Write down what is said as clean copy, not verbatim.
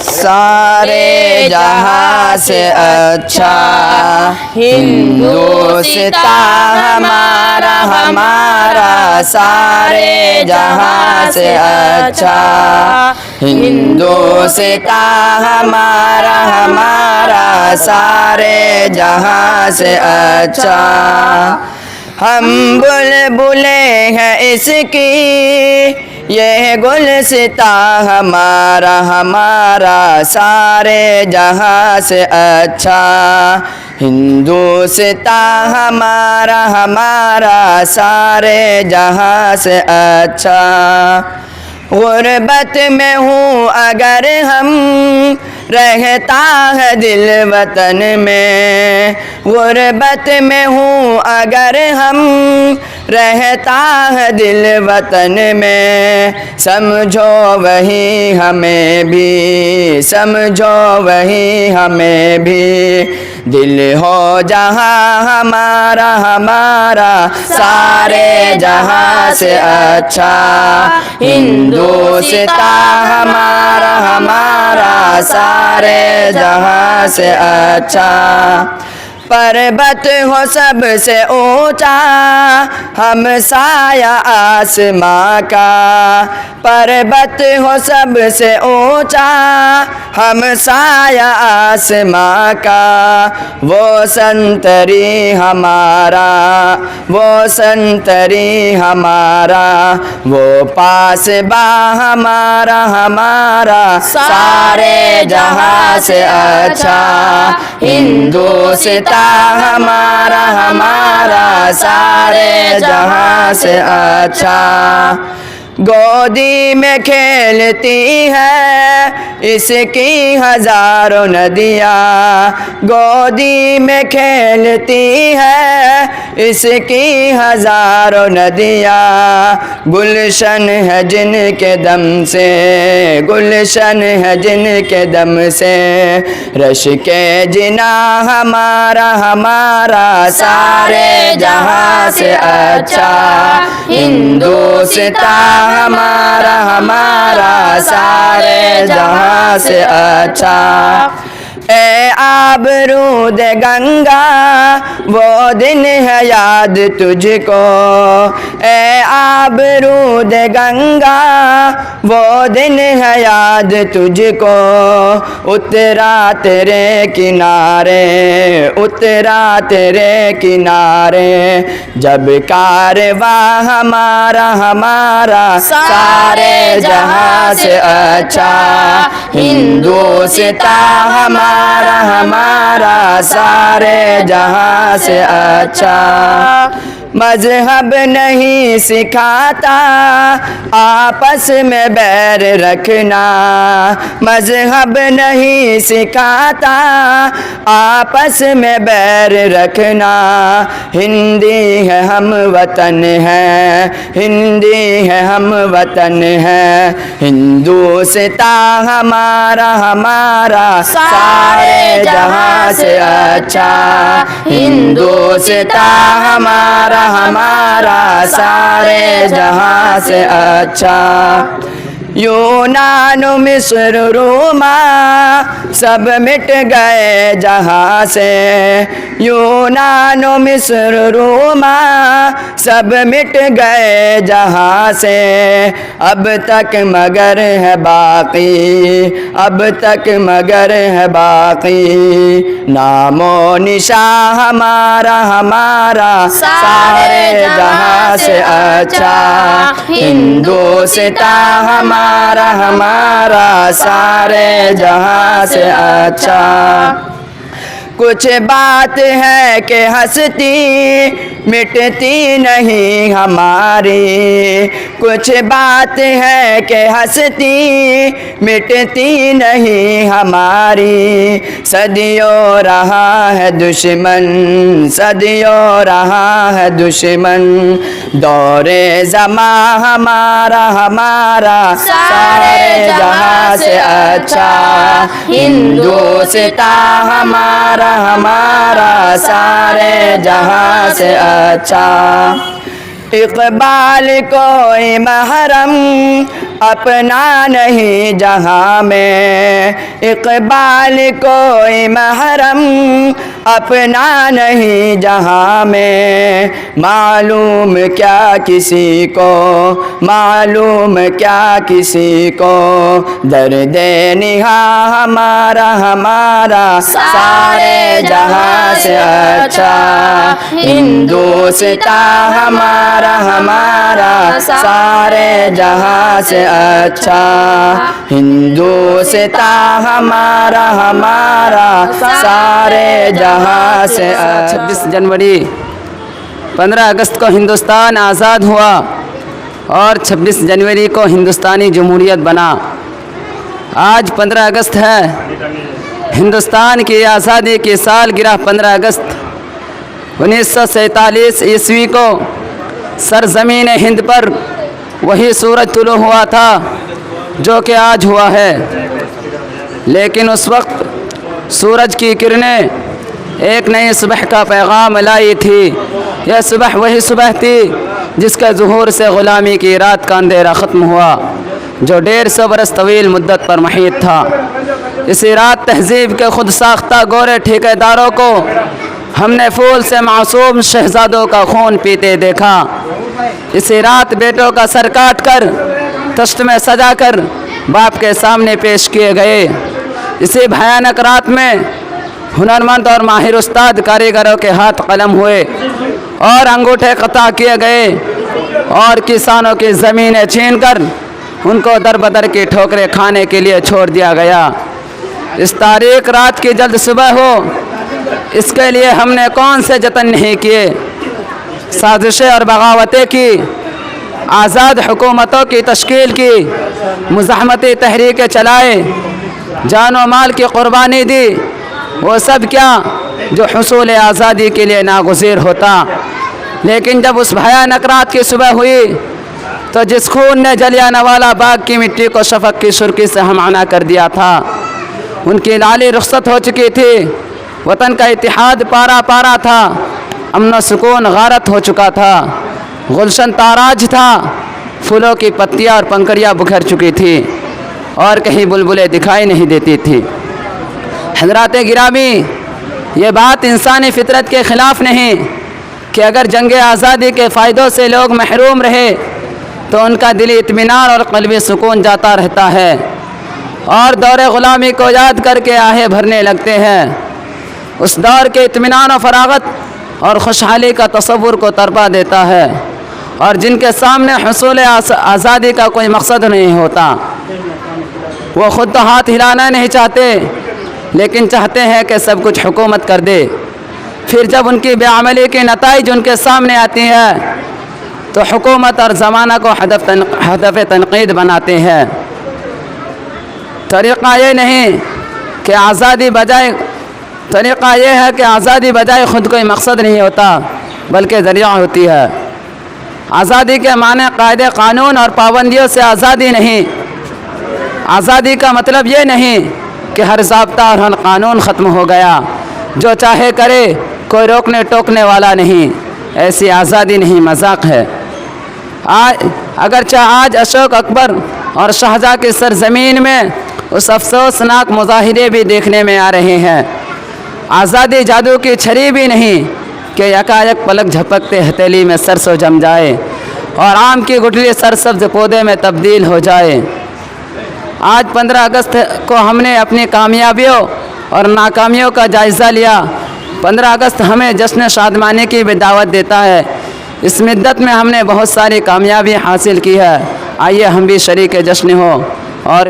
سارے جہاں سے اچھا ہندوستان ہمارا ہمارا سارے جہاں سے اچھا ہندوستان ہمارا ہمارا سارے جہاں سے اچھا ہم بلبلیں ہیں اس کی یہ گلستاں ہمارا ہمارا سارے جہاں سے اچھا ہندوستان ہمارا ہمارا سارے جہاں سے اچھا غربت میں ہوں اگر ہم رہتا ہے دل وطن میں غربت میں ہوں اگر ہم رہتا ہے دل وطن میں سمجھو وہی ہمیں بھی سمجھو وہی ہمیں بھی دل ہو جہاں ہمارا ہمارا سارے جہاں سے اچھا ہندوستان ہمارا ہمارا سارے جہاں سے اچھا پربت ہو سب سے اونچا ہم سایہ آسماں کا پربت ہو سب سے اونچا ہم سایہ آسماں کا وہ سنتری ہمارا وہ سنتری ہمارا وہ پاسباں ہمارا ہمارا سارے جہاں سے اچھا ہندوستان ہمارا ہمارا سارے جہاں سے اچھا گودی میں کھیلتی ہے اس کی ہزاروں ندیاں گودی میں کھیلتی ہے اس کی ہزاروں ندیاں گلشن ہے جن کے دم سے گلشن ہے جن کے دم سے رش کے جنا ہمارا ہمارا سارے جہاں سے اچھا ہندوستان ہمارا ہمارا سارے جہاں سے اچھا اے آبرود گنگا وہ دن ہے یاد تجھ کو اے آبرود گنگا وہ دن ہے یاد تجھ کو اترا تیرے کنارے اترا تیرے کنارے جب کارواں ہمارا ہمارا سارے جہاں سے اچھا ہندوستان ہمارا ہمارا سارے جہاں سے اچھا مذہب نہیں سکھاتا آپس میں بیر رکھنا مذہب نہیں سکھاتا آپس میں بیر رکھنا ہندی ہے ہم وطن ہے ہندی ہے ہم وطن ہے ہندوستان ہمارا ہمارا سارے جہاں سے اچھا ہندوستان ہمارا ہمارا سارے جہاں سے اچھا یونان مصر روما سب مٹ گئے جہاں سے یونان مصر روما سب مٹ گئے جہاں سے اب تک مگر ہے باقی اب تک مگر ہے باقی نام و نشان ہمارا ہمارا سارے جہاں سے اچھا ہندوستان ہمارا ہمارا سارے جہاں سے اچھا کچھ بات ہے کہ ہستی مٹتی نہیں ہماری کچھ بات ہے کہ ہستی مٹتی نہیں ہماری صدیوں رہا ہے دشمن صدیوں رہا ہے دشمن دور زماں ہمارا ہمارا سارے جہاں سے اچھا ہندوستان ہمارا ہمارا سارے جہاں سے اچھا اقبال کوئی محرم اپنا نہیں جہاں میں اقبال کوئی محرم، اپنا نہیں جہاں میں معلوم کیا کسی کو، معلوم کیا کسی کو درد نہاں ہمارا ہمارا سارے جہاں سے اچھا، ہندوستان ہمارا ہمارا سارے جہاں سے اچھا، ہندوستان ہمارا ہمارا سارے جہاں سے اچھا۔ 26 جنوری 15 اگست کو ہندوستان آزاد ہوا اور 26 جنوری کو ہندوستانی جمہوریت بنا۔ آج 15 اگست ہے، ہندوستان کی آزادی کی سالگرہ 15 اگست 1947 عیسوی کو سرزمین ہند پر وہی سورج طلوع ہوا تھا جو کہ آج ہوا ہے، لیکن اس وقت سورج کی کرنیں ایک نئی صبح کا پیغام لائی تھی۔ یہ صبح وہی صبح تھی جس کے ظہور سے غلامی کی رات کا اندھیرا ختم ہوا جو 150 برس طویل مدت پر محیط تھا۔ اسی رات تہذیب کے خود ساختہ گورے ٹھیکیداروں کو ہم نے پھول سے معصوم شہزادوں کا خون پیتے دیکھا۔ اسی رات بیٹوں کا سر کاٹ کر تشت میں سجا کر باپ کے سامنے پیش کیے گئے۔ اسی بھیانک رات میں ہنرمند اور ماہر استاد کاریگروں کے ہاتھ قلم ہوئے اور انگوٹھے قطع کیے گئے اور کسانوں کی زمینیں چھین کر ان کو در بدر کی ٹھوکریں کھانے کے لیے چھوڑ دیا گیا۔ اس تاریک رات کی جلد صبح ہو، اس کے لیے ہم نے کون سے جتن نہیں کیے، سازشیں اور بغاوتیں کی، آزاد حکومتوں کی تشکیل کی، مزاحمتی تحریکیں چلائے، جان و مال کی قربانی دی، وہ سب کیا جو حصول آزادی کے لیے ناگزیر ہوتا۔ لیکن جب اس بھیانک رات کی صبح ہوئی تو جس خون نے جلیانوالہ باغ کی مٹی کو شفق کی سرخی سے ہمعنا کر دیا تھا، ان کی لالی رخصت ہو چکی تھی، وطن کا اتحاد پارا پارا تھا، امن و سکون غارت ہو چکا تھا، گلشن تاراج تھا، پھولوں کی پتیاں اور پنکھڑیاں بکھر چکی تھی اور کہیں بلبلیں دکھائی نہیں دیتی تھی۔ حضرات گرامی، یہ بات انسانی فطرت کے خلاف نہیں کہ اگر جنگ آزادی کے فائدوں سے لوگ محروم رہے تو ان کا دلی اطمینان اور قلبی سکون جاتا رہتا ہے اور دور غلامی کو یاد کر کے آہیں بھرنے لگتے ہیں۔ اس دور کے اطمینان و فراغت اور خوشحالی کا تصور کو ترپا دیتا ہے، اور جن کے سامنے حصول آزادی کا کوئی مقصد نہیں ہوتا وہ خود تو ہاتھ ہلانا نہیں چاہتے، لیکن چاہتے ہیں کہ سب کچھ حکومت کر دے۔ پھر جب ان کی بے عملی کے نتائج ان کے سامنے آتی ہیں تو حکومت اور زمانہ کو ہدف تنقید بناتے ہیں۔ طریقہ یہ نہیں کہ آزادی بجائے خود کوئی مقصد نہیں ہوتا بلکہ ذریعہ ہوتی ہے۔ آزادی کے معنی قاعدے قانون اور پابندیوں سے آزادی نہیں۔ آزادی کا مطلب یہ نہیں کہ ہر ضابطہ اور ہر قانون ختم ہو گیا، جو چاہے کرے، کوئی روکنے ٹوکنے والا نہیں۔ ایسی آزادی نہیں، مذاق ہے۔ اگرچہ آج اشوک اکبر اور شاہجہاں کی سرزمین میں اس افسوسناک مظاہرے بھی دیکھنے میں آ رہے ہیں۔ آزادی جادو کی چھری بھی نہیں کہ یکایک پلک جھپکتے ہتھیلی میں سرسوں جم جائے اور آم کی گٹھلی سرسبز پودے میں تبدیل ہو جائے۔ آج 15 اگست کو ہم نے اپنی کامیابیوں اور ناکامیوں کا جائزہ لیا۔ 15 اگست ہمیں جشن شادمانی کی بھی دعوت دیتا ہے۔ اس مدت میں ہم نے بہت ساری کامیابی حاصل کی ہے، آئیے ہم بھی شریک جشن ہوں اور